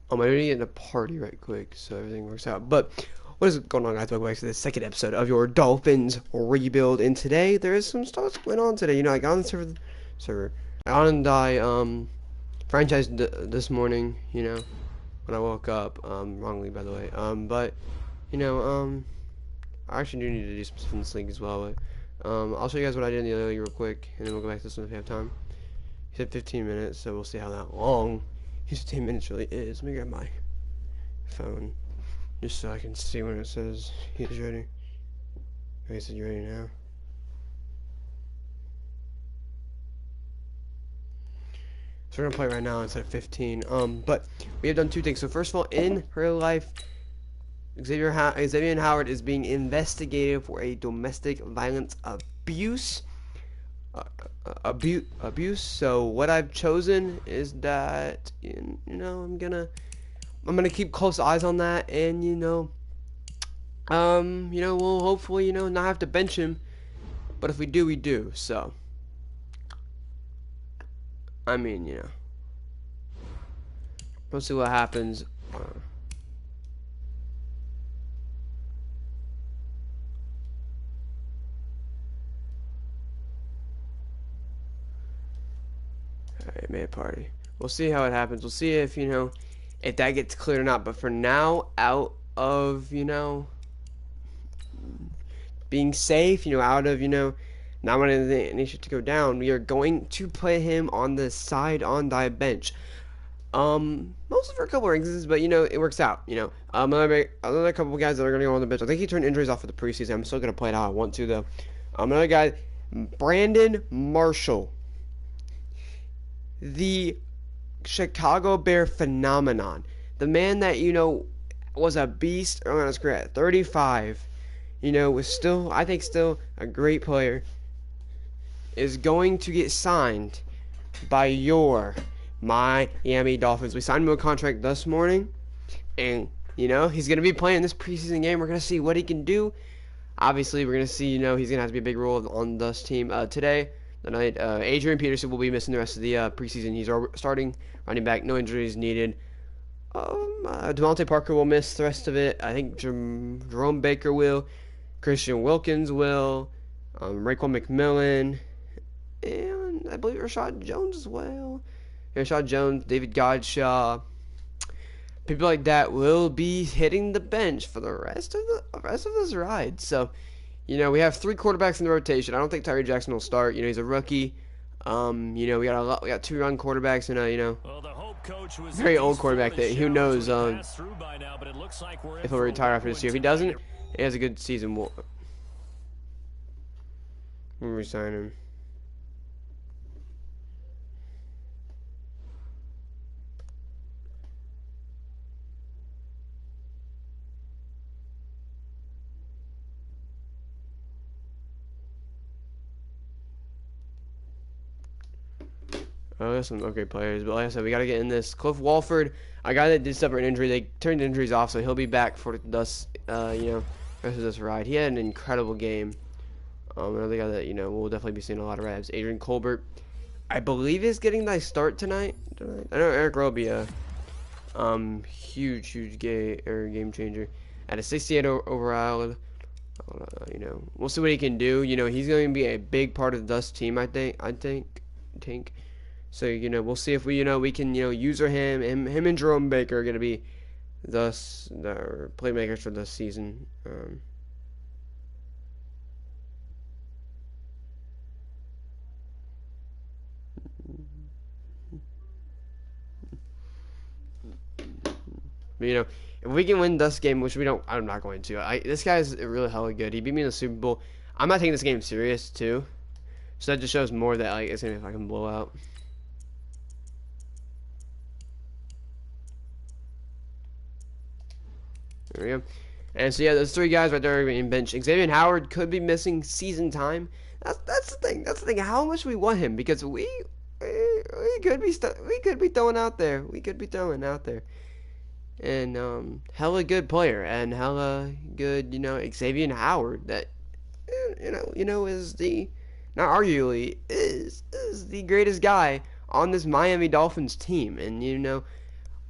I need to get in a party right quick so everything works out. But what is going on, guys? Welcome back to the second episode of your Dolphins rebuild. And today there is some stuff going on today. You know, I got on the server. I got on the franchise this morning. You know, when I woke up, wrongly by the way. But you know, I actually do need to do some stuff in this league as well. But I'll show you guys what I did in the other league real quick, and then we'll go back to this one if we have time. He said 15 minutes, so we'll see how that long his 10 minutes really is. Let me grab my phone just so I can see when it says he's ready. Okay, so you ready now? So we're gonna play right now instead of 15. But we have done two things. So first of all, in real life, Xavier Howard is being investigated for a domestic violence abuse. So what I've chosen is that you know I'm gonna keep close eyes on that, and you know we'll hopefully not have to bench him, but if we do, we do. So I mean we'll see what happens. Alright, made a party. We'll see how it happens. We'll see if if that gets cleared or not. But for now, out of being safe, out of not wanting the initiative to go down, we are going to put him on the side on the bench. Mostly for a couple of reasons, but it works out. Another couple of guys that are gonna go on the bench. I think he turned injuries off for the preseason. I'm still gonna play it how I want to though. Another guy, Brandon Marshall, the Chicago Bear phenomenon, the man that was a beast early on his career at 35, was still, I think, still a great player, is going to get signed by your Miami Dolphins. We signed him a contract this morning, and he's gonna be playing this preseason game. We're gonna see what he can do. Obviously, we're gonna see he's gonna have to be a big role on this team today. Tonight, Adrian Peterson will be missing the rest of the preseason. He's starting running back, no injuries needed. Devontae Parker will miss the rest of it. I think Jerome Baker will. Christian Wilkins will. Raekwon McMillan. And I believe Rashad Jones as well. Rashad Jones, David Godshaw. People like that will be hitting the bench for the rest of this ride. So, we have three quarterbacks in the rotation. I don't think Tyree Jackson will start. He's a rookie. We got two young quarterbacks and a very old quarterback that who knows if he'll retire after this year. If he doesn't, he has a good season. We'll resign him. Oh, there's some okay players, but like I said, we got to get in this. Cliff Walford, a guy that did suffer an injury. They turned injuries off, so he'll be back for this, rest of this ride. He had an incredible game. Another guy that we'll definitely be seeing a lot of reps. Adrian Colbert, I believe, is getting that start tonight. I know Eric Rowe will be a huge game changer at a 68 overall. We'll see what he can do. He's going to be a big part of this team. I think. So we'll see if we can use him and Jerome Baker are going to be the playmakers for this season. But, if we can win this game, which we don't, I'm not going to. This guy's really hella good. He beat me in the Super Bowl. I'm not taking this game serious too, so that just shows more that it's gonna be if I can blow out. There we go. And so those three guys right there are being benched. Xavier Howard could be missing season time. That's the thing. That's the thing. How much we want him, because we could be throwing out there. We could be throwing out there. And hella good player and hella good, Xavier Howard that is the not arguably is the greatest guy on this Miami Dolphins team. And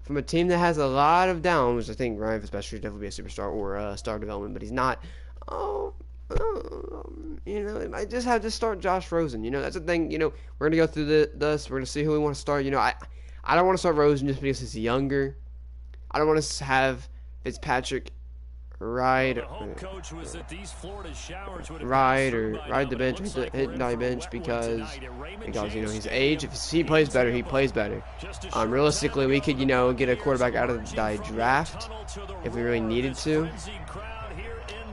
from a team that has a lot of downs. I think Ryan Fitzpatrick should definitely be a superstar or star development, but he's not. Oh, I just have to start Josh Rosen. That's the thing. We're gonna go through this. We're gonna see who we want to start. I don't want to start Rosen just because he's younger. I don't want to have Fitzpatrick ride the bench, hit the bench because his age. If he plays better, he plays better. Realistically, we could get a quarterback out of the draft if we really needed to.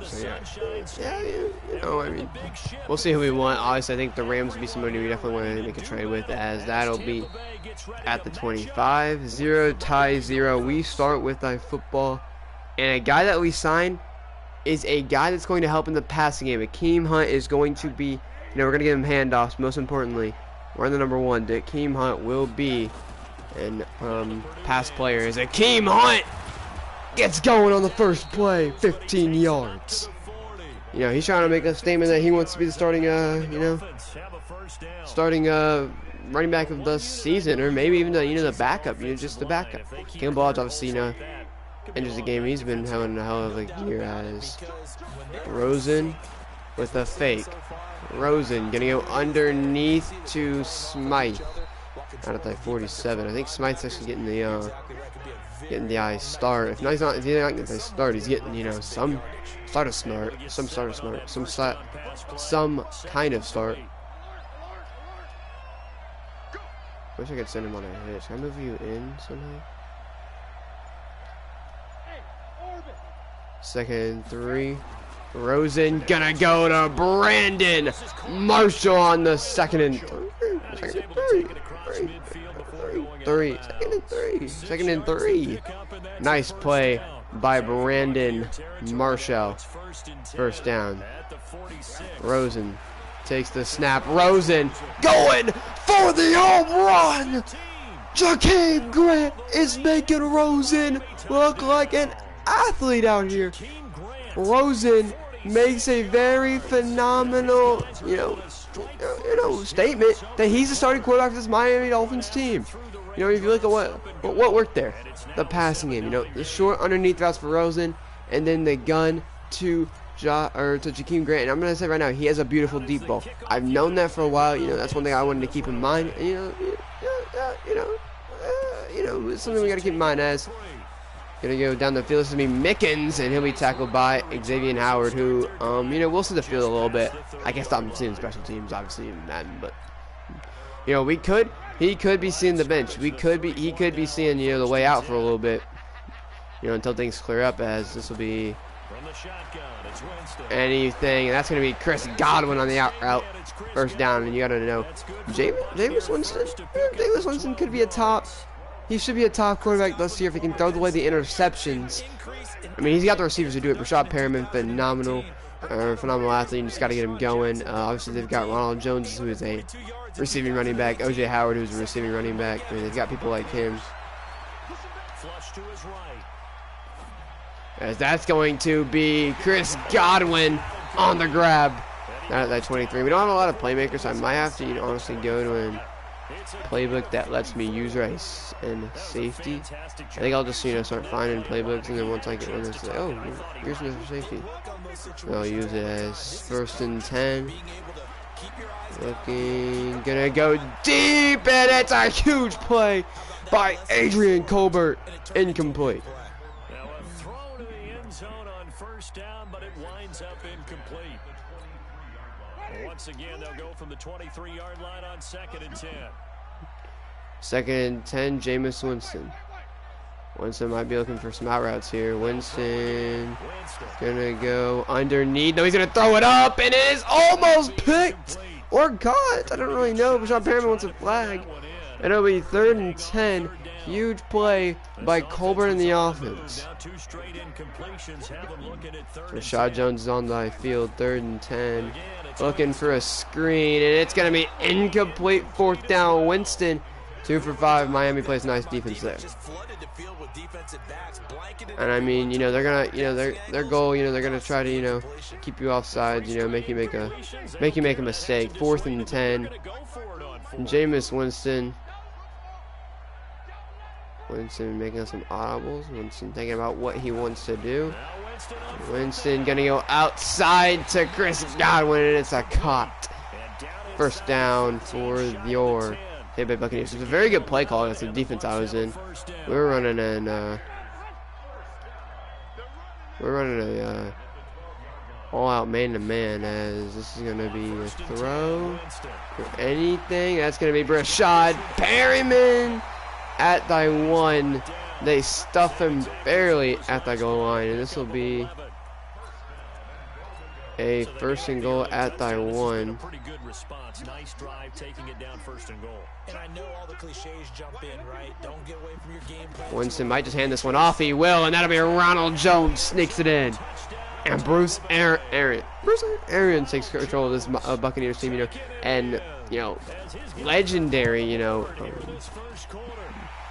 So we'll see who we want. Obviously, I think the Rams would be somebody we definitely want to make a trade with, as that'll be at the 25. 0 tie 0. We start with our football, and a guy that we signed is a guy that's going to help in the passing game. Akeem Hunt is going to be, we're going to give him handoffs. Most importantly, we're in the number 1. Akeem Hunt will be an pass player. As Akeem Hunt gets going on the first play, 15 yards. He's trying to make a statement that he wants to be the starting, running back of the season, or maybe even the backup. Just the backup. Caleb Ball's obviously, enters the game. He's been having a hell of a year. As Rosen with a fake. Rosen gonna go underneath to Smythe out at like 47. I think Smythe's actually getting the eye start. If he's not getting the start, he's getting some kind of start. Wish I could send him on a hitch. Can I move you in somehow? 2nd and 3. Rosen gonna go to Brandon Marshall on the 2nd and 3. 2nd and 3. Nice play by Brandon Marshall. First down. Rosen takes the snap. Rosen going for the home run. Jakeem Grant is making Rosen look like an athlete out here. Rosen makes a very phenomenal, statement that he's the starting quarterback for this Miami Dolphins team. If you look at what worked there, the passing game. The short underneath routes for Rosen, and then the gun to Jakeem Grant. And I'm gonna say right now, he has a beautiful deep ball. I've known that for a while. That's one thing I wanted to keep in mind. It's something we got to keep in mind as. Gonna go down the field. This is gonna be Mickens, and he'll be tackled by Xavier Howard, who, we'll see the field a little bit. I can't stop him seeing special teams, obviously, in Madden, but he could be seeing the bench. He could be seeing, the way out for a little bit, until things clear up, as this will be anything, and that's gonna be Chris Godwin on the out route, first down, and you gotta know, Jameis Winston could be a top. He should be a top quarterback this year if he can throw away the interceptions. I mean, he's got the receivers to do it. Rashad Perriman, phenomenal athlete. You just got to get him going. Obviously, they've got Ronald Jones, who is a receiving running back. O.J. Howard, who's a receiving running back. I mean, they've got people like him. As that's going to be Chris Godwin on the grab. Not at that 23. We don't have a lot of playmakers, so I might have to honestly go to a playbook that lets me use race and safety. I think I'll just start finding playbooks, and then once I get one that's like, oh, here's Mr. Safety, I'll use it as 1st and 10. Gonna go deep, and it's a huge play by Adrian Colbert. Incomplete. Thrown to the end zone on 1st down, but it winds up incomplete. Once again, they'll go from the 23-yard line on 2nd and 10. 2nd and 10, Jameis Winston. Winston might be looking for some out routes here. Winston gonna go underneath. No, he's gonna throw it up, and it is almost picked or caught. I don't really know. Rashad Perriman wants a flag. And it'll be 3rd and 10. Huge play by Colbert in the offense. Rashad Jones is on the field, 3rd and 10. Looking for a screen, and it's going to be incomplete. 4th down. Winston, 2 for 5. Miami plays nice defense there. And I mean, they're gonna, their goal, they're gonna try to, keep you offside, make you make a mistake. 4th and 10. And Jameis Winston Winston making some audibles. Winston thinking about what he wants to do. Winston gonna go outside to Chris Godwin, and it's a caught. First down for your Tampa Bay Buccaneers. It was a very good play call against the defense I was in. We were running a all-out man-to-man, as this is gonna be a throw for anything. That's gonna be Brashad Perryman at the 1. They stuff him barely at the goal line, and this will be a 1st and goal at the 1. Pretty good response. Nice drive, taking it down 1st and goal. And I know all the cliches jump in, right? Don't get away from your game plan. Winston might just hand this one off. He will, and that'll be Ronald Jones sneaks it in. And Bruce Arians takes control of this Buccaneers team, and legendary,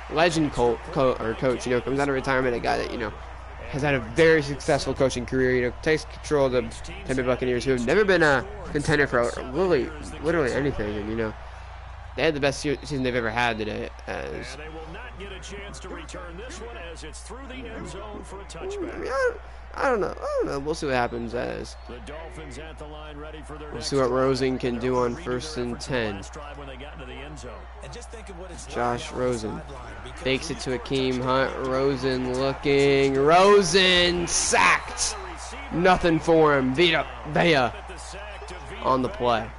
legend coach, comes out of retirement, a guy that has had a very successful coaching career. Takes control of the Tampa Bay Buccaneers, who have never been a contender for literally anything, and they had the best season they've ever had today. As they will not get a chance to return this one, as it's through the end zone for a touchback. I don't know. We'll see what happens as The Dolphins at the line, ready for their we'll see what Rosen can do on 1st and 10. Josh Rosen fakes it to Akeem Hunt. Rosen looking. Rosen sacked. Nothing for him. Vita Vea on the play.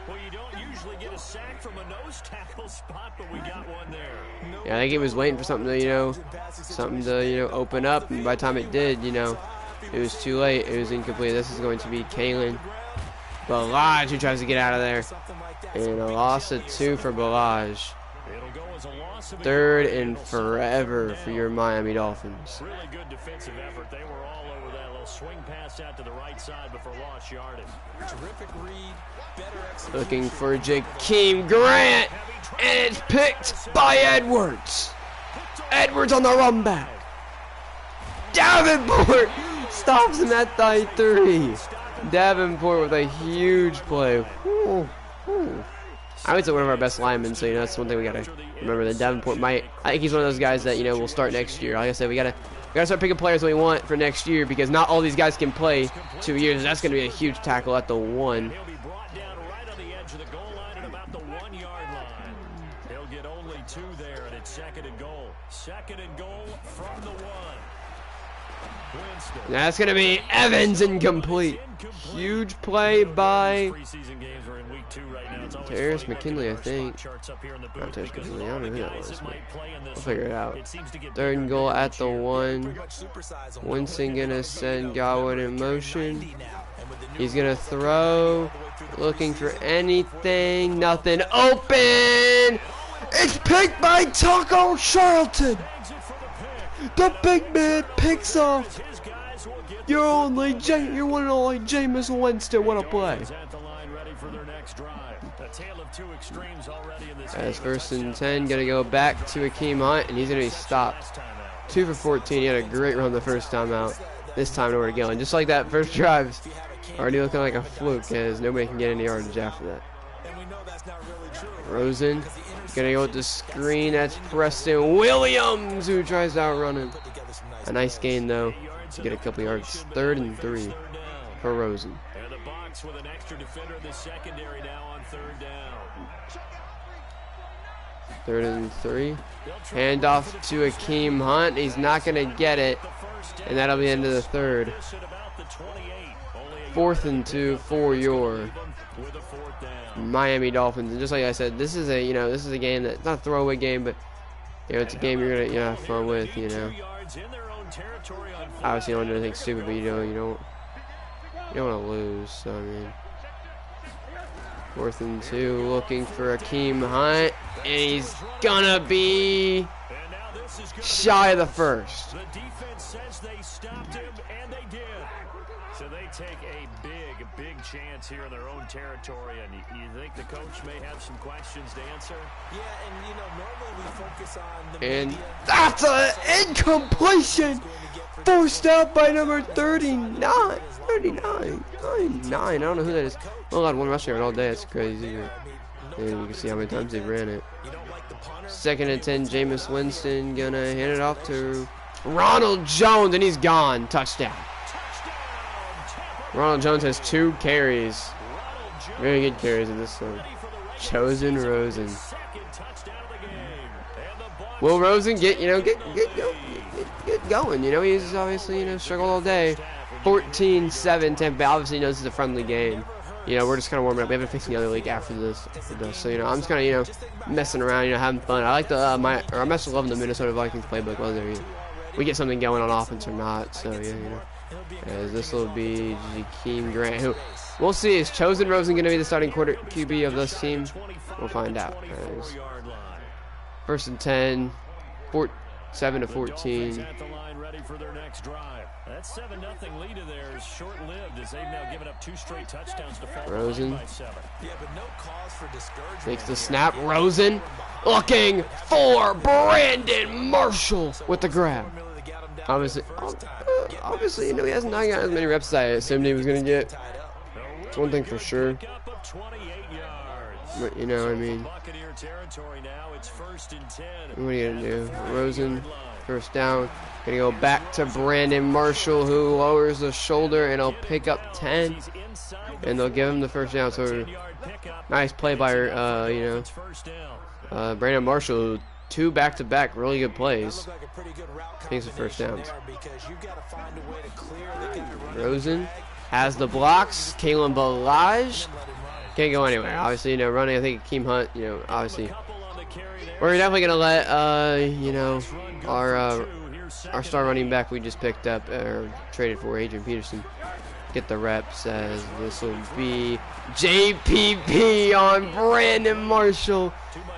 Well, you don't usually get a sack from a nose tackle spot, but we got one there. Yeah, I think he was waiting for something to, open up, and by the time it did, it was too late. It was incomplete. This is going to be Kalen Balaj who tries to get out of there. And a loss of 2 for Balaj. 3rd and forever for your Miami Dolphins. Really good defensive effort. They were all over that little swing pass out to the right side before lost yardage. Terrific read, better execution. Looking for Jakeem Grant, and it's picked by Edwards. Edwards on the run back. Davenport stops him at the 3. Davenport with a huge play. Ooh. I would say one of our best linemen, so that's one thing we gotta remember. That Davenport I think he's one of those guys that will start next year. Like I said, we gotta start picking players that we want for next year, because not all these guys can play 2 years. That's gonna be a huge tackle at the 1. He'll be brought down right on the edge of the goal line at about the 1-yard line. He'll get only 2 there, and it's 2nd and goal. 2nd and goal from the 1. Winston. That's gonna be Evans, incomplete. Huge play by Terrace McKinley, I think. Not Terrace McKinley, I don't know who that was. We'll figure it out. 3rd and goal at the 1. Winston gonna send Godwin in motion. He's gonna throw. Looking for anything. Nothing open. It's picked by Taco Charlton. The big man picks off your one and only Jameis Winston. What a play. As 1st and 10, gonna go back to Akeem Hunt, and he's gonna be stopped. 2 for 14. He had a great run the first time out. This time nowhere to go. And just like that, first drive's already looking like a fluke, as nobody can get any yardage after that. Rosen gonna go with the screen. That's Preston Williams who tries to outrun him. A nice gain though to get a couple yards. 3rd and 3 for Rosen. And the box with an extra defender in the secondary now on 3rd down. 3rd and 3. Handoff to Akeem Hunt. He's not gonna get it, and that'll be into the 3rd. 4th and 2 for your Miami Dolphins. And just like I said, this is a game that's not a throwaway game, but it's a game you're gonna have fun with. Obviously, you don't do anything stupid, but you don't want to lose. So I mean, 4th and 2, looking for Akeem Hunt, and he's gonna be shy of the 1st. The defense says they stopped him, and they did. So they take a big chance here in their own territory, and you think the coach may have some questions to answer? Yeah, and normally we focus on the And media. that's an incompletion, forced out by number 39. 39. I don't know who that is. Oh God, one rush yard all day. That's crazy. And you can see how many times they ran it. 2nd and 10. Jameis Winston gonna hand it off to Ronald Jones, and he's gone. Touchdown. Ronald Jones has 2 carries. Very good carries in this one. Chosen Rosen. Will Rosen get going? You know, he's obviously struggled all day. 14-7 Tampa. Obviously, knows this is a friendly game. You know, we're just kind of warming up. We haven't faced the other league after this, so I'm just kind of messing around, having fun. I like the I'm also loving the Minnesota Vikings playbook, whether we get something going on offense or not. So as this will be Jakeem Grant, who we'll see, is Chosen Rosen going to be the starting QB of this team? We'll find out. 1st and 10, 7-14. That 7-0 lead of theirs is short-lived as they've now given up 2 straight touchdowns to fall Rosen by 7. takes the snap. Rosen looking for Brandon Marshall with the grab. Obviously, he hasn't got as many reps as I assumed he was going to get. That's one thing for sure. But, I mean, what are you going to do? Rosen, 1st down. Gonna go back to Brandon Marshall, who lowers the shoulder, and he'll pick up 10, and they'll give him the 1st down. So nice play by Brandon Marshall. 2 back-to-back really good plays. Takes the 1st down. Rosen has the blocks. Kalen Balaj can't go anywhere. Obviously, running. I think Akeem Hunt. Obviously, we're definitely gonna let our star running back we just picked up or traded for, Adrian Peterson, get the reps, as this will be JPP on Brandon Marshall,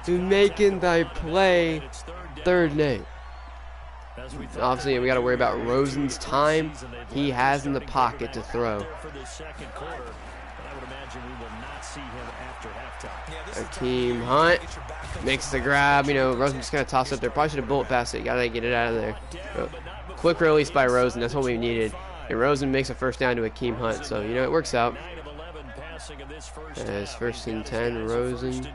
who's making the play. 3rd name. Obviously, we got to worry about Rosen's time he has in the pocket to throw. Akeem Hunt makes the grab. Rosen just kind of tossed up there. Probably should have bullet passed it. Got to get it out of there. But quick release by Rosen. That's what we needed. And Rosen makes a 1st down to Akeem Hunt. So, it works out. As 1st and 10, Rosen.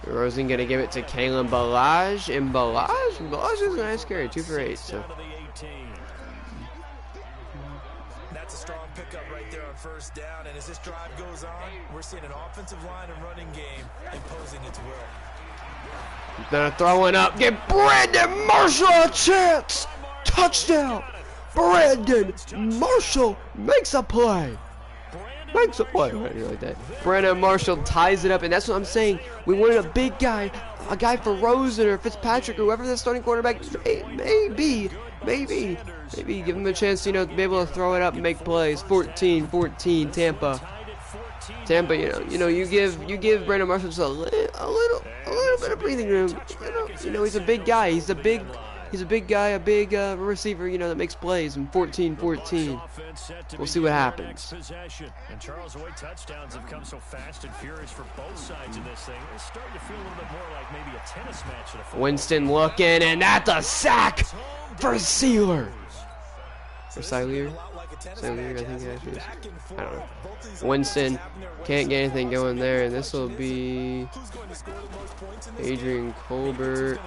Rosen going to give it to Kalen Balaj. And Balaj is a nice carry. 2 for 8. So. That's a strong pickup right there on 1st down, and as this drive goes on, we're seeing an offensive line and running game imposing its will. Gonna throw it up, give Brandon Marshall a chance. Touchdown! Brandon Marshall makes a play. Right like that. Brandon Marshall ties it up, and that's what I'm saying. We wanted a big guy, a guy for Rosen or Fitzpatrick or whoever the starting quarterback maybe give him a chance, to be able to throw it up and make plays. 14-14 Tampa, you give Brandon Marshall just a little bit of breathing room. He's a big guy. He's a big guy, a big receiver, that makes plays. And 14-14. We'll see what happens. And Charles White touchdowns have come so fast and furious for both sides of this thing. It's starting to feel a little bit more like maybe a tennis match. Winston looking, and that's a sack for Sealer. Or Siler, I think it actually is. I don't know. Winston can't get anything going there, and this will be Adrian Colbert.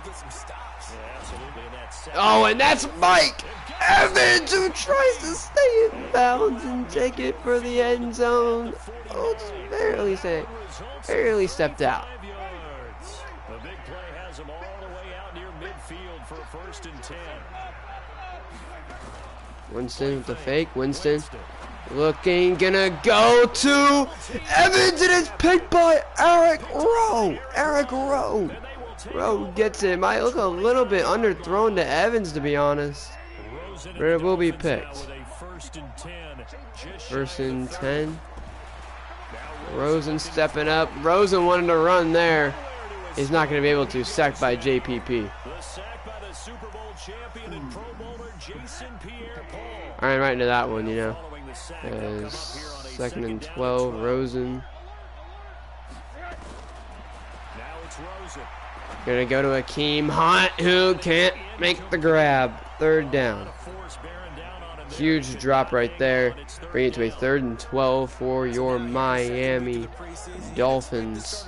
Oh, and that's Mike Evans, who tries to stay in bounds and take it for the end zone. Oh, it's barely stepped out. The big play has him all the way out near midfield for a 1st and 10. Winston with the fake. Winston looking, gonna go to Evans, and it's picked by Eric Rowe. Rowe gets it. Might look a little bit underthrown to Evans, to be honest. But it will be picked. 1st and 10. Rosen stepping up. Rosen wanted to run there. He's not going to be able to. Sacked by JPP. All right into that one, As 2nd and 12, Rosen. Gonna go to Akeem Hunt, who can't make the grab. 3rd down. Huge drop right there. Bring it to a 3rd and 12 for your Miami Dolphins.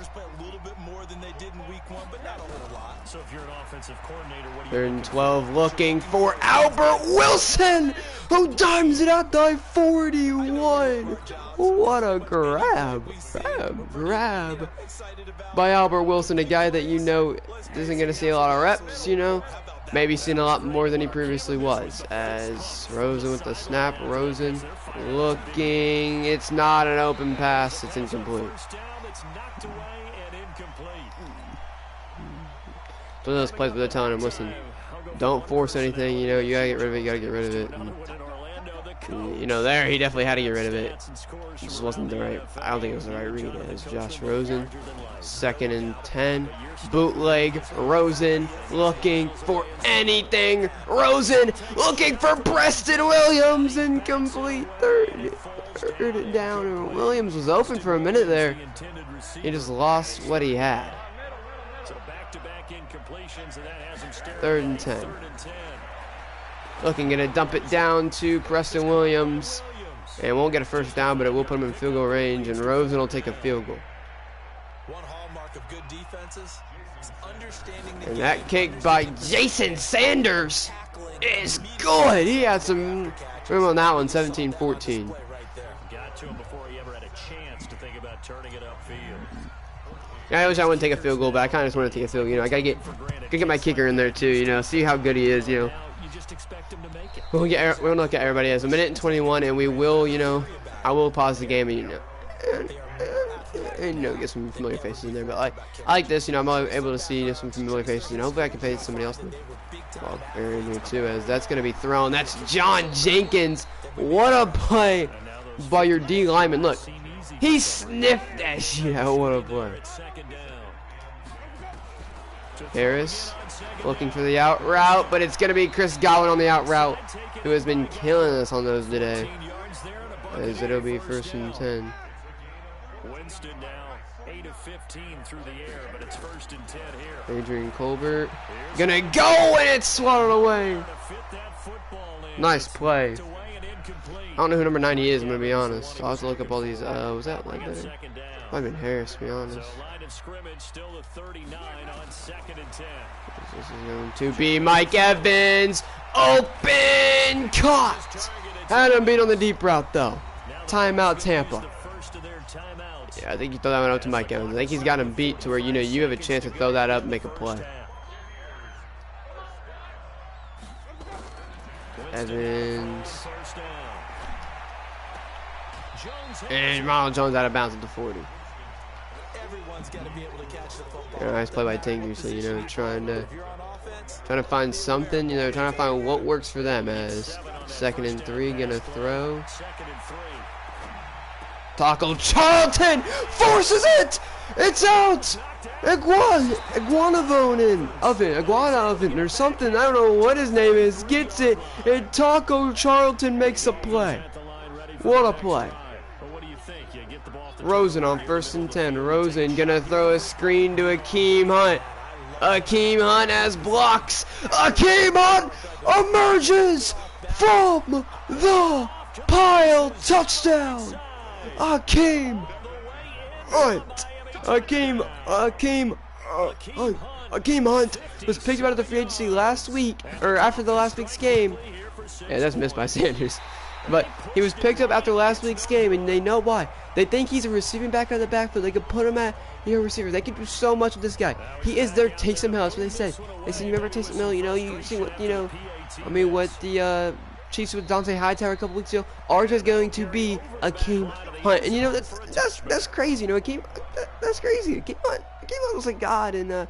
more than they did in week 1, but not a whole lot. So if you're an offensive coordinator, what do you 3rd and 12, looking for Albert Wilson, who dimes it at the 41. What a grab by Albert Wilson, a guy that you know isn't going to see a lot of reps, you know. Maybe seen a lot more than he previously was. As Rosen with the snap, Rosen looking, it's not an open pass, it's incomplete. So those plays where they're telling him, listen, don't force anything, you know, you gotta get rid of it, you gotta get rid of it. And, you know, there he definitely had to get rid of it. It just wasn't the right, I don't think it was the right read. As Josh Rosen, 2nd and 10, bootleg, Rosen looking for anything, Rosen looking for Preston Williams, incomplete, third down, and Williams was open for a minute there. He just lost what he had. 3rd and 10. Looking, gonna dump it down to Preston Williams, and won't get a first down, but it will put him in field goal range, and Rosen will take a field goal. One hallmark of good defenses is understanding the And that kick by Jason Sanders is good. He had some room on that one, 17-14. Got to him before he ever had a chance to think about turning it upfield. I wish I wouldn't take a field goal, but I kind of just want to take a field goal. You know, I gotta get my kicker in there too. You know, see how good he is. You know, we'll look at everybody as a minute and 21, and we will. You know, I will pause the game and you know, get some familiar faces in there. But I like this. You know, I'm able to see some familiar faces. You know, hopefully I can pay somebody else in here too, as that's gonna be thrown. That's John Jenkins. What a play by your D lineman. Look, he sniffed that shit out. What a play. Harris looking for the out route, but it's going to be Chris Godwin on the out route, who has been killing us on those today. As it'll be 1st and 10. Winston now 8 of 15 through the air, but it's 1st and 10 here. Adrian Colbert gonna go, and it's swallowed away. Nice play. I don't know who number 90 is, I'm going to be honest. I'll have to look up all these. Was that like that? Might have been Harris, to be honest. This is going to be Mike Evans. Open cut. Had him beat on the deep route, though. Timeout, Tampa. Yeah, I think you throw that one out to Mike Evans. I think he's got him beat to where, you know, you have a chance to throw that up and make a play. Evans. And Ronald Jones out of bounds at the 40. Yeah, nice play by Tengu. So, you know, trying to find something. You know, trying to find what works for them. As 2nd and 3, gonna throw. Taco Charlton forces it. It's out. Iguana oven or something. I don't know what his name is. Gets it. And Taco Charlton makes a play. What a play. Rosen on 1st and 10. Rosen gonna throw a screen to Akeem Hunt. Akeem Hunt has blocks. Akeem Hunt emerges from the pile. Touchdown. Akeem Hunt. Akeem Hunt was picked up out of the free agency last week, or after the last week's game. Yeah, that's missed by Sanders. But he was picked up after last week's game, and they know why. They think he's a receiving back out of the backfield. They could put him at, you know, receiver. They could do so much with this guy. He is their Taysom Hill. That's what they said. They said, you remember Taysom Hill? You know, you see what, you know, I mean, what the Chiefs with Dante Hightower a couple weeks ago. Ours is going to be Akeem Hunt, and you know that's crazy. You know, that's crazy. Akeem Hunt was a god in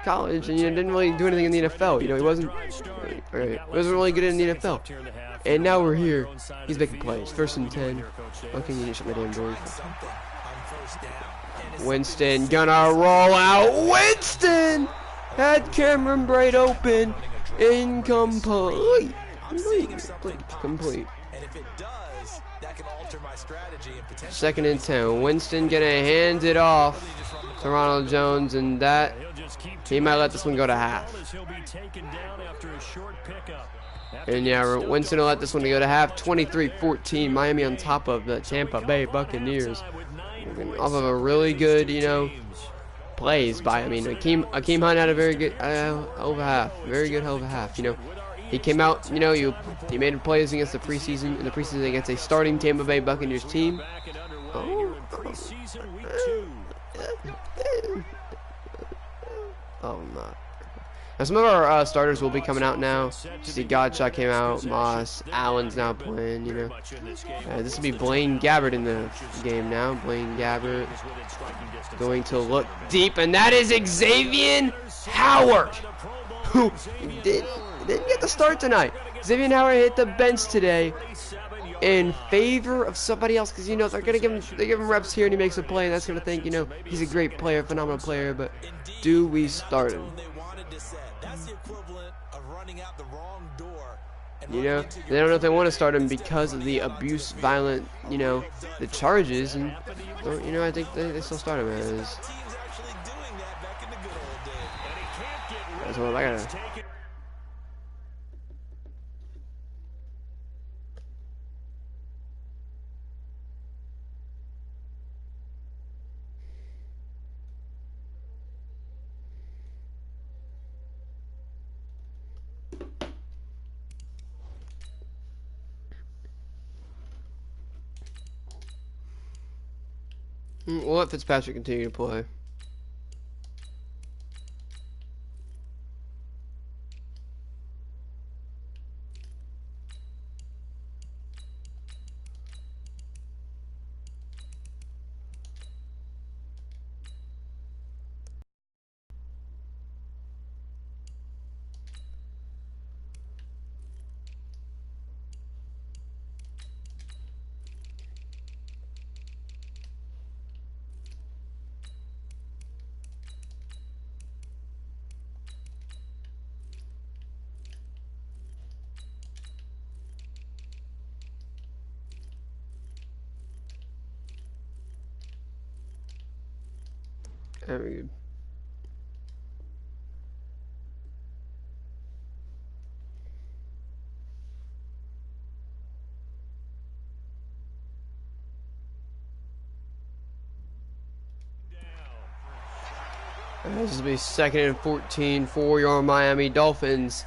college, and you know, didn't really do anything in the NFL. You know, he wasn't really good in the NFL. And now we're here. He's making plays. 1st and 10. Okay, you need to shut my damn door. Winston gonna roll out. Winston had Cameron Braid open. Incomplete. Complete. 2nd and 10. Winston gonna hand it off to Ronald Jones, and that he might let this one go to half. And yeah, Winston will let this one go to half. 23-14. Miami on top of the Tampa Bay Buccaneers. Off of a really good, you know, plays by. I mean, Akeem Hunt had a very good over half, very good over half. You know, he came out. You know, he made plays against the preseason against a starting Tampa Bay Buccaneers team. Oh no. Now some of our starters will be coming out now. See, Godshot came out. Moss, Allen's now playing. You know, this will be Blaine Gabbert in the game now. Blaine Gabbert going to look deep, and that is Xavier Howard, who didn't get the start tonight. Xavier Howard hit the bench today in favor of somebody else, because you know they give him reps here and he makes a play, and that's gonna think, you know, he's a great player, phenomenal player, but do we start him? You know, they don't know if they want to start him because of the abuse, violent, you know, the charges, and you know, I think they still start him as. That's what I gotta. We'll let Fitzpatrick continue to play. Very good. This will be 2nd and 14 for your Miami Dolphins.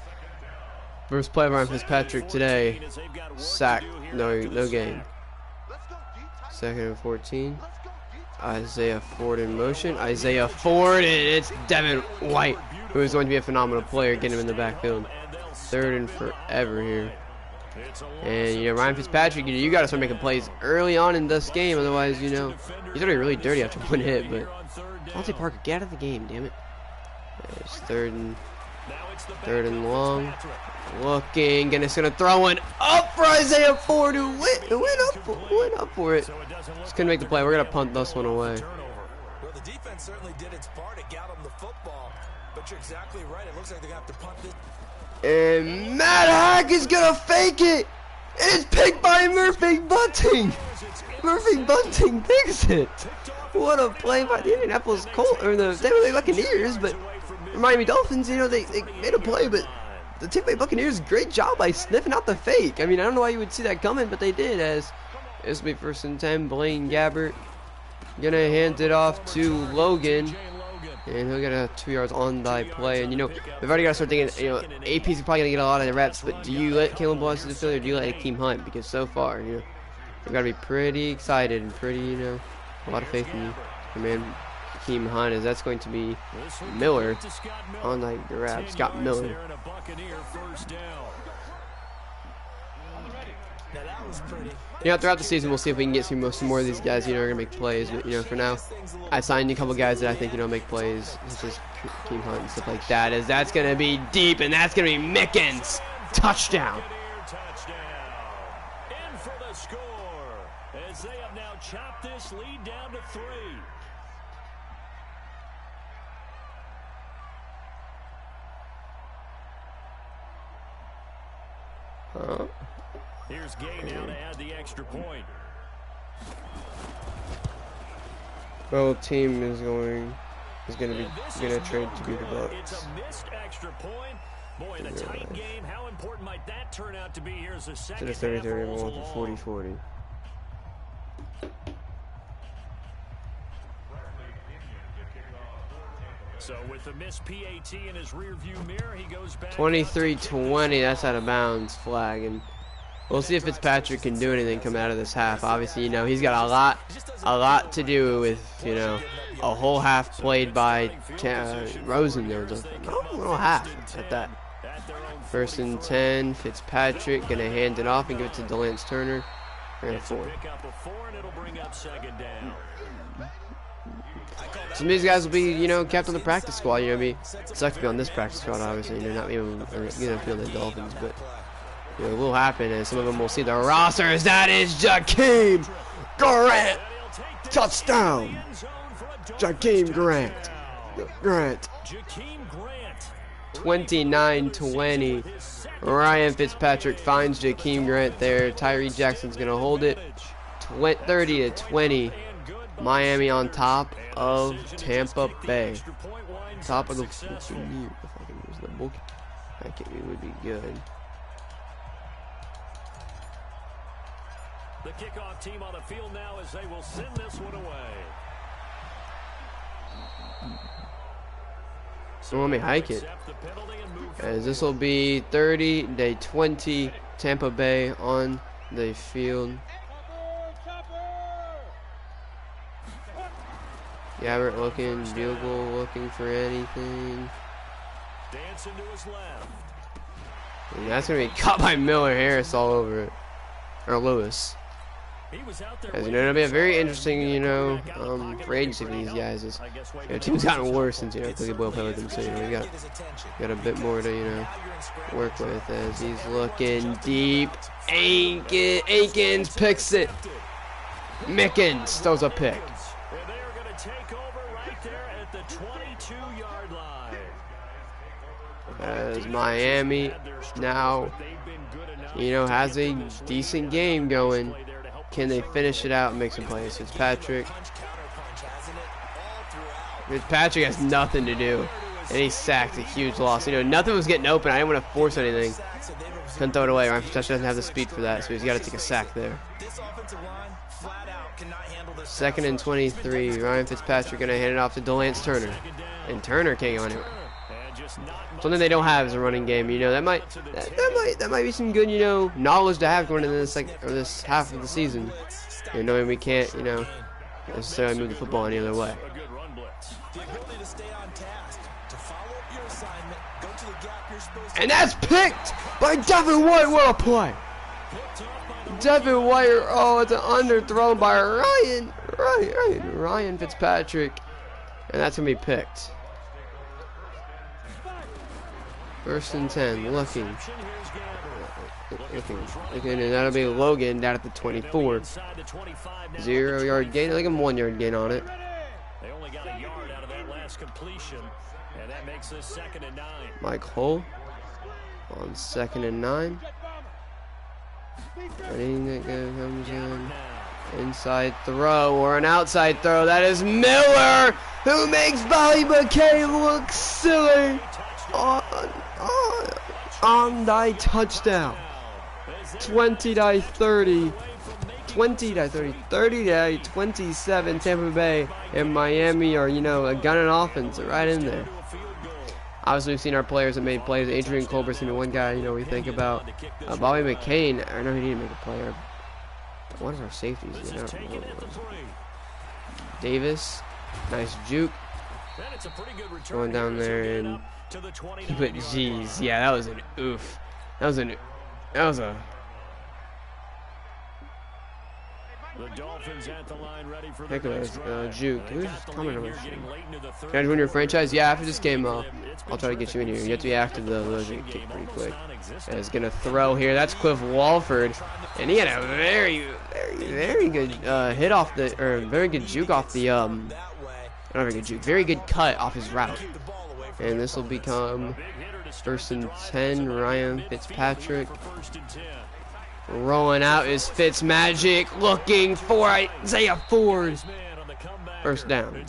First play of Ryan Fitzpatrick today. Sack, no game. 2nd and 14. Isaiah Ford in motion. Isaiah Ford, and it's Devin White, who is going to be a phenomenal player, getting him in the backfield. 3rd and forever here. And, you know, Ryan Fitzpatrick, you got to start making plays early on in this game, otherwise, you know, he's already really dirty after one hit, but Devontae Parker, get out of the game, damn it. There's 3rd and long. Looking, and it's going to throw one up for Isaiah Ford, who went up for it. Just couldn't make the play. We're going to punt this one away. Well, the defense certainly did its part to got him the football, but you're exactly right. It looks like they're going to have to punt this. And Matt Hack is going to fake it. And it's picked by Murphy Bunting. Murphy Bunting picks it. What a play by the Indianapolis Colts, or the Tampa Bay Buccaneers, but the Miami Dolphins, you know, they made a play, but the Tampa Bay Buccaneers, great job by sniffing out the fake. I mean, I don't know why you would see that coming, but they did, as this will be 1st and 10. Blaine Gabbert gonna hand it off to Logan, and he'll get 2 yards on the play. And, you know, we've already got to start thinking, you know, AP's probably gonna get a lot of the reps, but do you let Caleb Boss to the field, or do you let Akeem Hunt? Because so far, you know, we've got to be pretty excited and pretty, you know, a lot of faith in your man Akeem Hunt, as that's going to be Miller on the grab. Scott Miller. You know, throughout the season, we'll see if we can get some more of these guys, you know, are going to make plays. But, you know, for now, I signed a couple guys that I think, you know, make plays. This is Akeem Hunt and stuff like that. As that's going to be deep, and that's going to be Mickens. Touchdown. In for the score, as they have now chopped this lead down to 3. Here's Gay now to add the extra point. Well, team is going to trade to be the Bucks. It's a missed extra point. Boy, in a tight game, how important might that turn out to be here as the second half rolls along? 40-40. So with the missed PAT in his rearview mirror, he goes back 23-20. That's out of bounds flag, and we'll see if Fitzpatrick can do anything come out of this half. Obviously, you know, he's got a lot to do with, you know, a whole half played by Rosen there. A little half at that. 1st and 10. Fitzpatrick gonna hand it off and give it to DeLance Turner. And 4. Some of these guys will be, you know, kept on the practice squad. You know, it sucks to be on this practice squad, obviously. You know, not even be on the Dolphins, but you know, it will happen, and some of them will see the rosters. That is Jakeem Grant, touchdown. Jakeem Grant. 29-20. Ryan Fitzpatrick finds Jakeem Grant there. Tyree Jackson's gonna hold it. 30-20. Miami on top of Tampa Bay. Top of the book. That game would be good. The kickoff team on the field now as they will send this one away. So let me hike it. As this will be 30-20. Tampa Bay on the field. Gabbert looking, Bugle looking for anything. Dancing to his left. And that's going to be caught by Miller Harris all over it. Or Lewis. As you know, it'll be a very interesting, you know, free agency for these guys. Is, you know, team's gotten worse since, you know, Cookie Boyle played with them, so, you know, we got a bit more to, you know, work with as he's looking deep. Aikens picks it. Mickens throws a pick. As Miami now, you know, has a decent game going. Can they finish it out and make some plays? Fitzpatrick has nothing to do, and he sacked a huge loss. You know, nothing was getting open. I didn't want to force anything. Couldn't throw it away. Ryan Fitzpatrick doesn't have the speed for that, so he's got to take a sack there. 2nd and 23. Ryan Fitzpatrick going to hand it off to DeLance Turner, and Turner can't go anywhere. Something they don't have is a running game. You know, that might be some good, you know, knowledge to have going into this half of the season. You know, knowing we can't, you know, necessarily move the football any other way. And that's picked by Devin White. What a play! Devin White. Oh, it's an underthrown by Ryan Fitzpatrick, and that's gonna be picked. 1st and 10, looking, and that'll be Logan down at the 24. 0-yard gain, like a 1-yard gain on it. They only got a yard out of that last completion, and that makes this 2nd and 9. Mike Hull on 2nd and 9. Anything that comes in. Inside throw or an outside throw. That is Miller, who makes Bobby McCain look silly on the touchdown. 20-30. 30-27. Tampa Bay and Miami are, you know, a gun and offense right in there. Obviously, we've seen our players that made plays. Adrian Colbert's gonna be one guy, you know, we think about. Bobby McCain, I know he didn't make a player. What is our safeties? You know, Davis, nice juke. Going down there and but geez, yeah, that was an oof. That was a The Dolphins at the line ready for heck of a juke. Who's coming over? Can I join your franchise? Yeah, after this game, I'll try to get you in here. You have to be active though, those get kicked pretty quick. And it's gonna throw here. That's Cliff Walford, and he had a very good hit off the, or very good juke off the not very good juke, very good cut off his route. And this will become 1st and 10. Ryan Fitzpatrick. Rolling out is Fitzmagic, looking for Isaiah Ford. 1st down.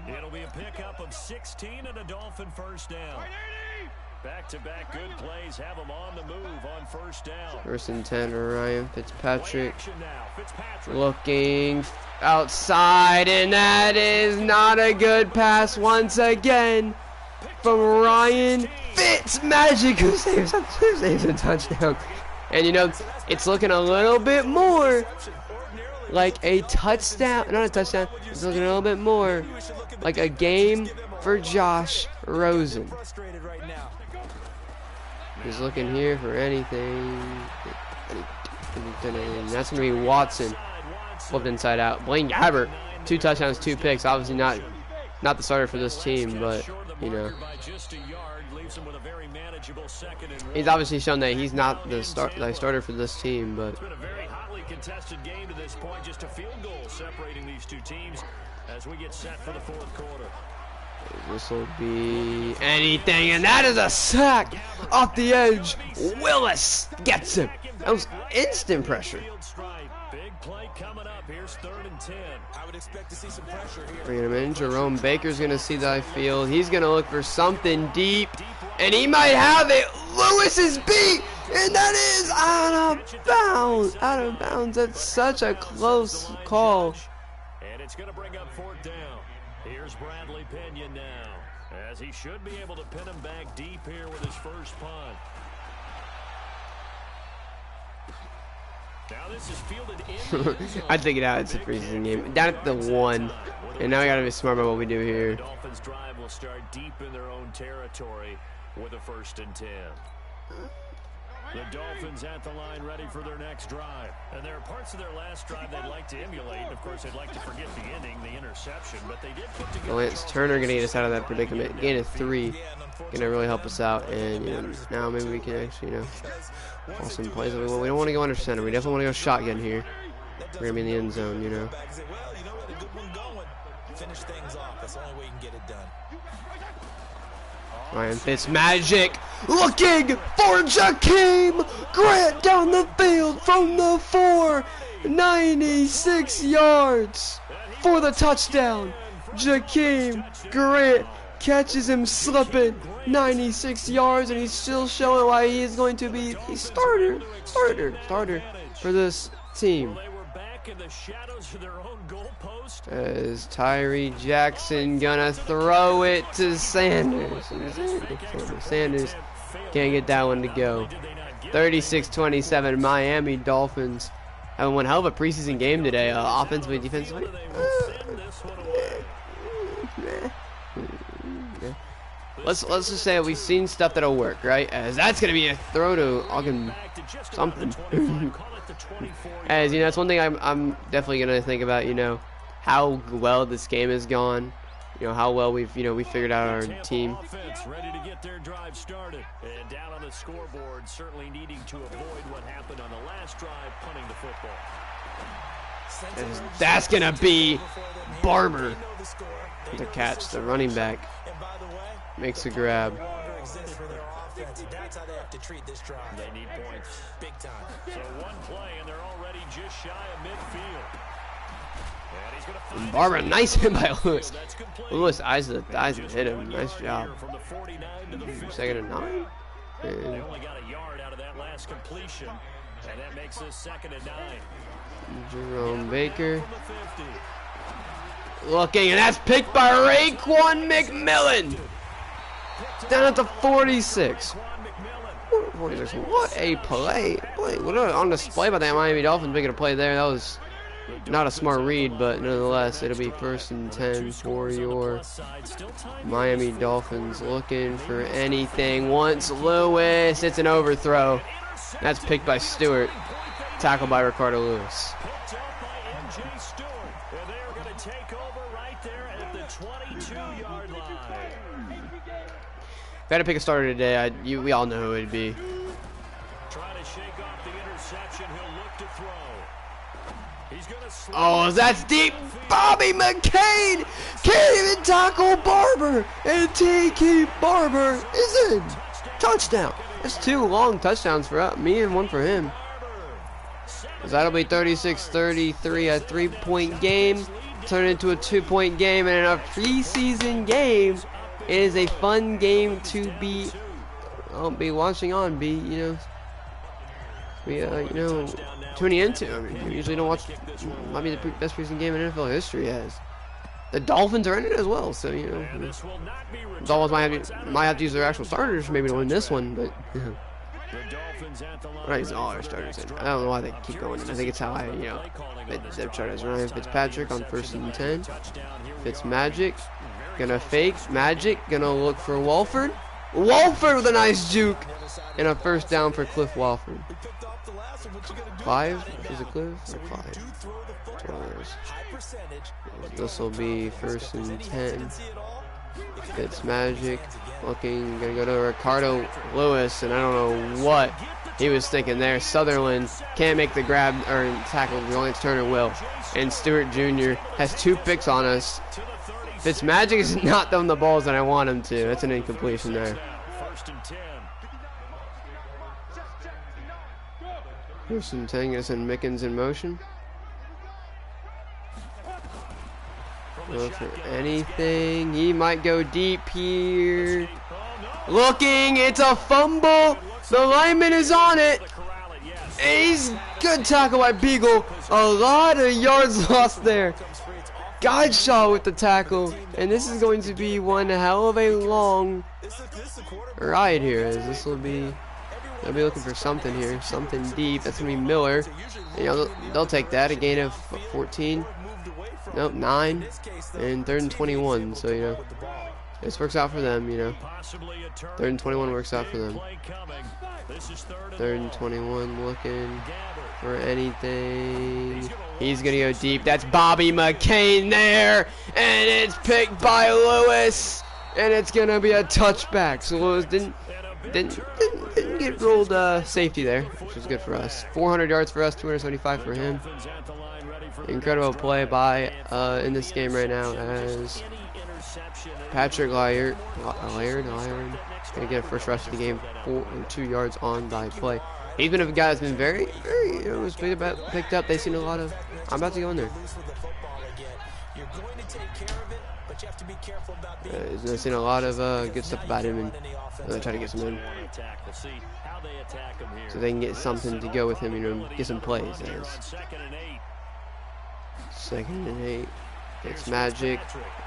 It'll be a pickup of 16 and a Dolphin 1st down. Back-to-back good plays have them on the move on first down. 1st and 10, Ryan Fitzpatrick Play action now. Fitzpatrick. looking outside, and that is not a good pass once again from Ryan Fitzmagic, who saves a touchdown. And you know, it's looking a little bit more like a touchdown, not a touchdown, it's looking a little bit more like a game for Josh Rosen. He's looking here for anything. That's going to be Watson. Flipped inside out. Blaine Gabbert, 2 touchdowns, 2 picks. Obviously not the starter for this team, but, you know. He's obviously shown that he's not the starter for this team, but. It's been a very hotly contested game to this point. Just a field goal separating these two teams as we get set for the 4th quarter. This will be anything, and that is a sack off the edge. Willis gets him. That was instant pressure. Big play coming up. Here's 3rd and 10. I would expect to see some pressure here. Bringing him in. Jerome Baker's going to see the field. He's going to look for something deep, and he might have it. Lewis is beat, and that is out of bounds. Out of bounds. That's such a close call. And it's going to bring up 4th down. Here's Bradley Pinion now, as he should be able to pin him back deep here with his first punt. Now this is fielded in. I think it out. It's a preseason game. Down at the 1, and now we got to be smart about what we do here. The Dolphins drive will start deep in their own territory with a 1st and 10. The Dolphins at the line ready for their next drive. And there are parts of their last drive they'd like to emulate. Of course, they'd like to forget the ending, the interception, but they did put together. Lance Turner going to get us out of that predicament. Gain of 3. Going to really help us out. And you know, now maybe we can actually, you know, call some plays. We don't want to go under center. We definitely want to go shotgun here. We're going to be in the end zone, you know. Well, you know what, a good one going. Finish things off. That's the only way you can get it done. Ryan Fitzmagic looking for Jakeem Grant down the field from the 4. 96 yards for the touchdown. Jakeem Grant catches him slipping. 96 yards, and he's still showing why he is going to be a starter for this team. In the shadows of their own goalpost. As Tyree Jackson gonna throw it to Sanders. Sanders can't get that one to go. 36-27, Miami Dolphins having one hell of a preseason game today. Offensively, defensively. Let's just say we've seen stuff that'll work, right? As that's gonna be a throw to Ogden something. As you know, that's one thing I'm definitely gonna think about. You know, how well this game has gone. You know how well we figured out our team. Ready to get their drive started, and down on the scoreboard, certainly needing to avoid what happened on the last drive, punting the football. As that's gonna be Barber to catch the running back. Makes a grab. That's how they have to treat this drive. They need points. Big time. So one play, and they're already just shy of midfield. And he's gonna find Barber, nice hit by Lewis. Lewis eyes the thighs and hit him. Nice job. From the 49 to the 50. 2nd and 9. They only got a yard out of that last completion, and that makes this 2nd and 9. Jerome Baker. From the 50. Looking, and that's picked by Raekwon McMillan. Down at the 46. 46. What a play. What on display by that Miami Dolphins making a play there. That was not a smart read, but nonetheless, it'll be 1st and 10 for your Miami Dolphins. Looking for anything. Once Lewis, it's an overthrow. That's picked by Stewart. Tackled by Ricardo Lewis. Picked up by M.J. Stewart. And they're going to take over right there at the 22-yard line. If I had to pick a starter today, we all know who it'd be. Trying to shake off the interception. He'll look to throw. He's going to Oh, that's deep. Bobby McCain can't even tackle Barber. And T.K. Barber is in. Touchdown. That's 2 long touchdowns for me and 1 for him. Because that'll be 36-33, a 3-point game. Turn into a 2-point game. And in a preseason game, it is a fun game to be watching on. we tuning into. I mean, we usually don't watch. Might be the best preseason game in NFL history has. The Dolphins are in it as well, so Dolphins might have to use their actual starters maybe to win this one, but right, all our starters in. I don't know why they keep going in. I think it's how their starters. Ryan Fitzpatrick on 1st and 10. Fitzmagic, gonna fake. Magic, gonna look for Walford. Walford with a nice juke, and a 1st down for Cliff Walford. 5 is it Cliff or 5? This will be 1st and 10. Fitzmagic looking, gonna go to Ricardo Lewis, and I don't know what he was thinking there. Sutherland can't make the grab or tackle. Lance Turner will, and Stewart Jr. has 2 picks on us. Fitzmagic has not done the balls that I want him to. That's an incompletion there. 1st and 10, gonna send Mickens in motion. Look for anything. He might go deep here. Looking, it's a fumble. The lineman is on it. He's good tackle by Beagle. A lot of yards lost there. Godshall with the tackle, and this is going to be one hell of a long ride here. As this will be, they'll be looking for something here, something deep. That's gonna be Miller. And, they'll take that. A gain of 14. Nope, 9, and 3rd and 21. So this works out for them. 3rd and 21 works out for them. 3rd and 21, looking for anything. He's gonna go deep. That's Bobby McCain there, and it's picked by Lewis, and it's gonna be a touchback. So Lewis didn't get ruled safety there, which was good for us. 400 yards for us, 275 for him. Incredible play by in this game right now as Patrick Laird gonna get a first rush of the game, 2 yards on by play. He's been a guy that's been very was picked up. They've seen a lot of. I'm about to go in there. He's seen a lot of good stuff about him, and they try to get some in, so they can get something to go with him. Get some plays. 2nd and 8. It's Magic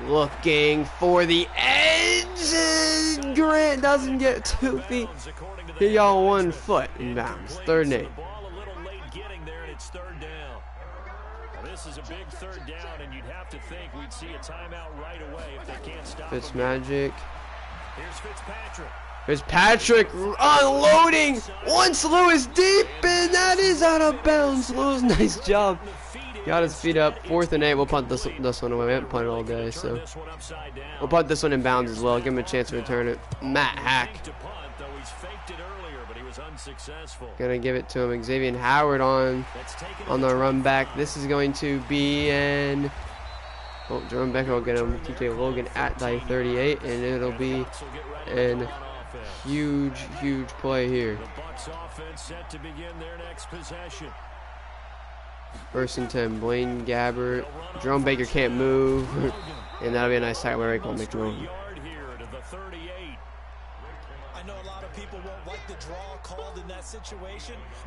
looking for the edge, and Grant doesn't get 2 feet. He got 1 foot in bounds. 3rd and 8. This is a big 3rd down, and you'd have to think we'd see a timeout right away if they can't stop. Fitzmagic. Here's Fitzpatrick. Fitzpatrick unloading. Once Lewis deep, and that is out of bounds. Lewis, nice job. Got his feet up. 4th and 8. We'll punt this one away. We haven't punted all day, so we'll punt this one in bounds as well. Give him a chance to return it. Matt Hack. Gonna give it to him. Xavier Howard on the run back. This is going to be an. Oh, Jerome Becker will get him. TJ Logan at the 38, and it'll be an huge play here. 1st and 10. Blaine Gabbert. Jerome Baker can't move, and that'll be a nice tackle by Raekwon McDermott.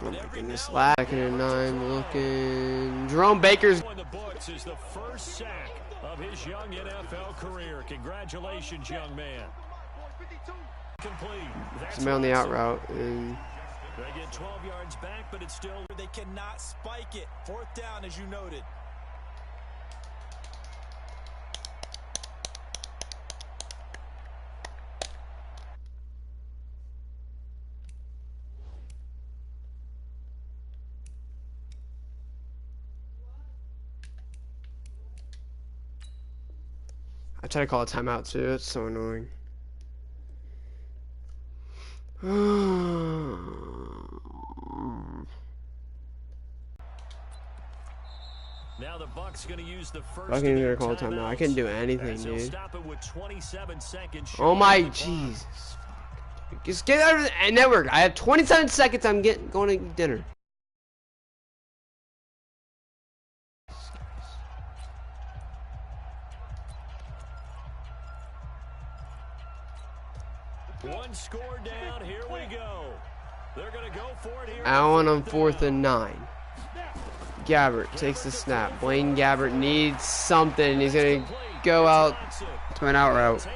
Oh my goodness, 2nd and 9, looking. Jerome Baker's the books is the first sack of his young NFL career. Congratulations, young man. Complete. somebody on the out route, and They get 12 yards back, but it's still. They cannot spike it. 4th down, as you noted. I try to call a timeout too. It's so annoying. Now the Bucks going to use the first. I can't even call a timeout. I couldn't do anything, dude. Stop it with 27 seconds. Oh my Jesus! Just get out of the network. I have 27 seconds. I'm going to dinner. One score down. Here we go. They're going to go for it here. Allen on 4th and 9. Gabbert takes the snap. Blaine Gabbert needs something. He's going to go out to an out route.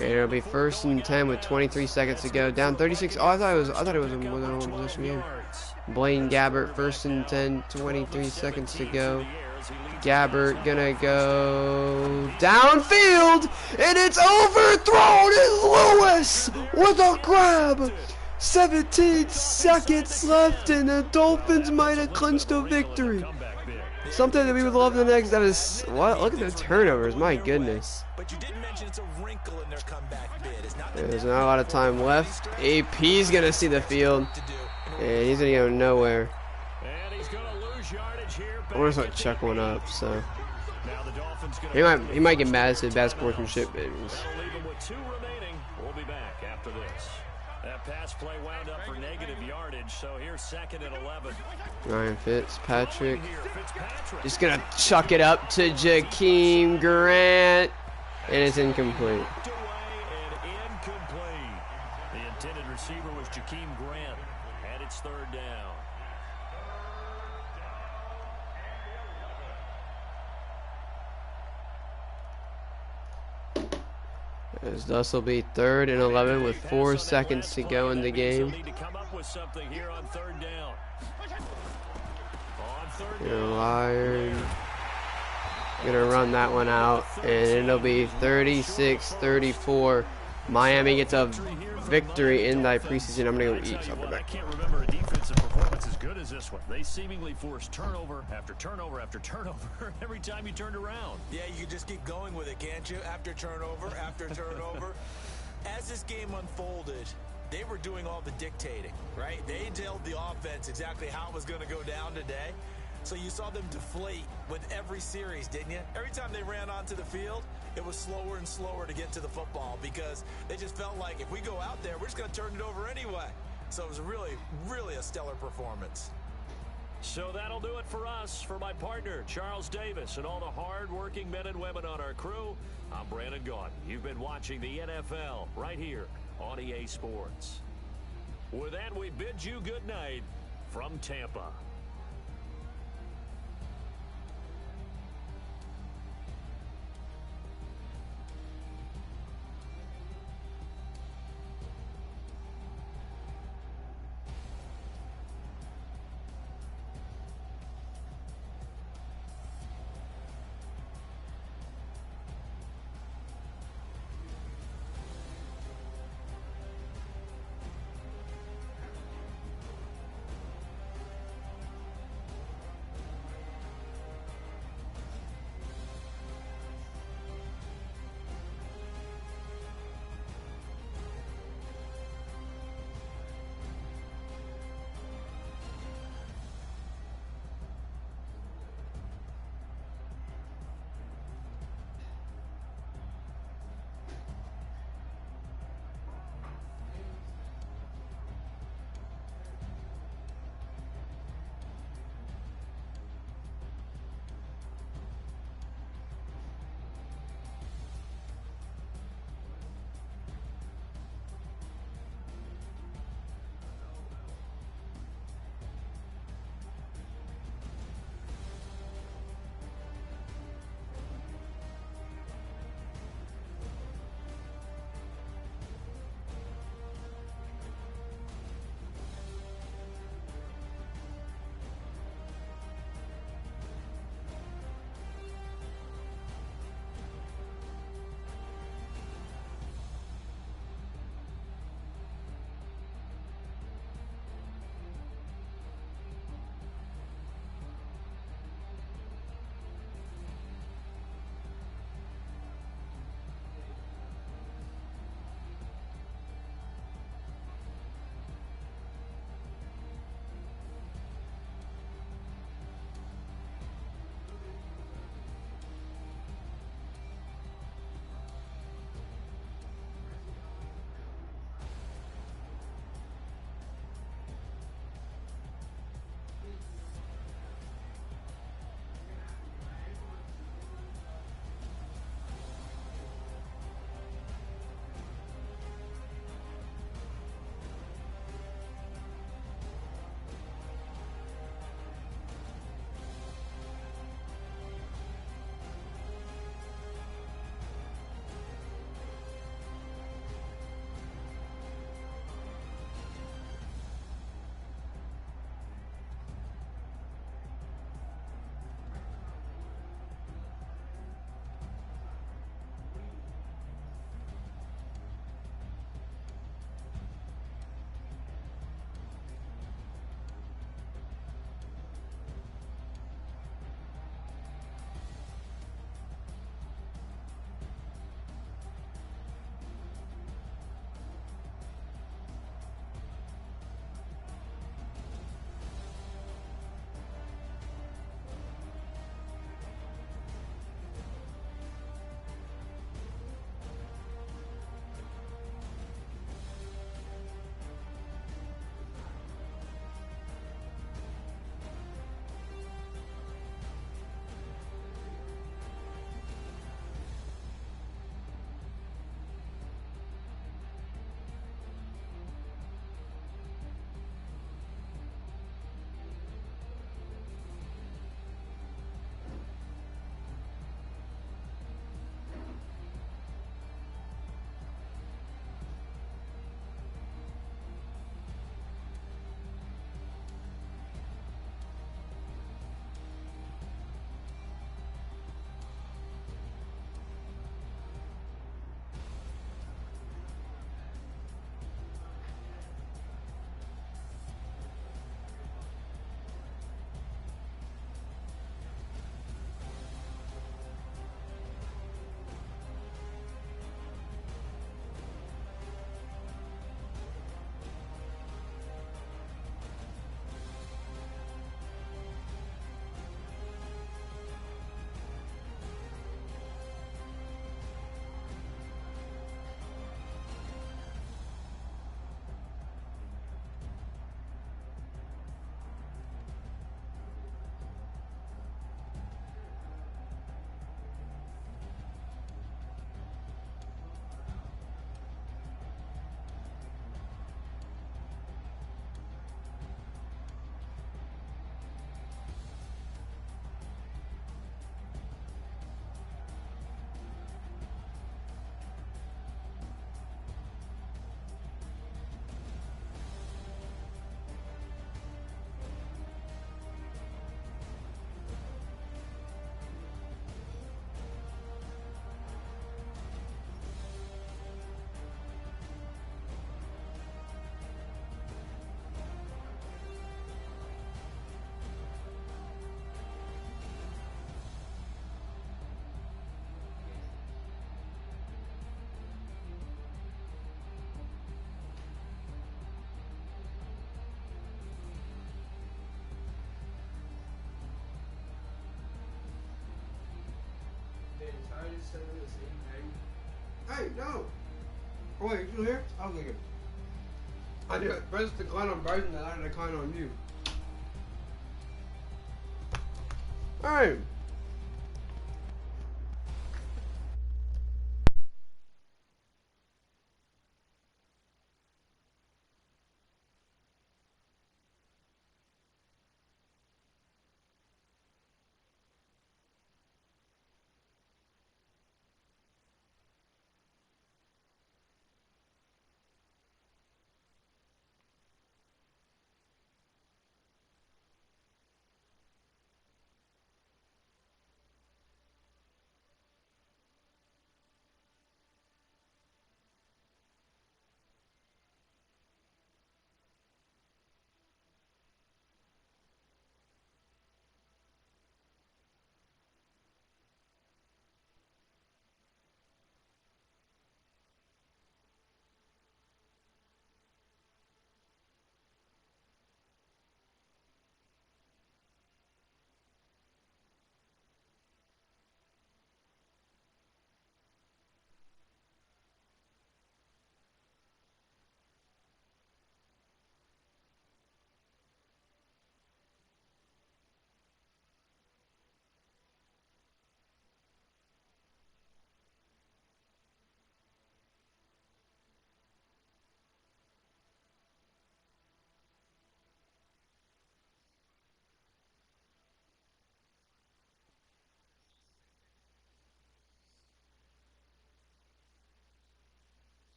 And it'll be 1st and 10 with 23 seconds to go. Down 36. Oh, I thought it was a more than one possession game. Blaine Gabbert, 1st and 10, 23 seconds to go. Gabbert gonna go downfield, and it's overthrown, and Lewis with a grab. 17 seconds left, and the Dolphins might have clinched a victory. Something that we would love the next episode. What? Look at the turnovers, my goodness. But you did mention it's a wrinkle in their comeback bid. There's not a lot of time left. AP's gonna see the field, and he's gonna go nowhere. I want to start check one up, so he might get mad at the bad sportsmanship. We'll be back after this. That pass play wound up for negative yardage, so here's 2nd and 11. Ryan Fitzpatrick just gonna chuck it up to Jakeem Grant, and it's incomplete. The intended receiver was Jakeem Grant, and it's 3rd down. As thus will be 3rd and 11 with 4 seconds to go in the game. Lion gonna run that one out, and it'll be 36-34. Miami gets a victory in that preseason. I'm gonna go eat something back. I can't remember a defensive performance as good as this one. They seemingly forced turnover after turnover after turnover every time you turned around. Yeah, you can just keep going with it, can't you? After turnover after turnover. As this game unfolded, they were doing all the dictating, right? They told the offense exactly how it was going to go down today. So you saw them deflate with every series, didn't you? Every time they ran onto the field, it was slower and slower to get to the football because they just felt like if we go out there, we're just going to turn it over anyway. So it was really, really a stellar performance. So that'll do it for us. For my partner, Charles Davis, and all the hard-working men and women on our crew, I'm Brandon Gaudin. You've been watching the NFL right here on EA Sports. With that, we bid you good night from Tampa. Hey, no! Oh, wait, you still here? I was thinking. I did it. First decline on Bryson, then I decline on you. Alright.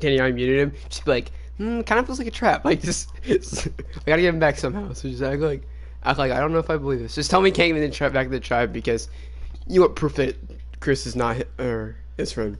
Kenny, I muted him. Just be like, kind of feels like a trap. Like, just, I gotta get him back somehow. So just act like I don't know if I believe this. Just tell me he can't even back to the tribe because you want proof that Chris is not his friend.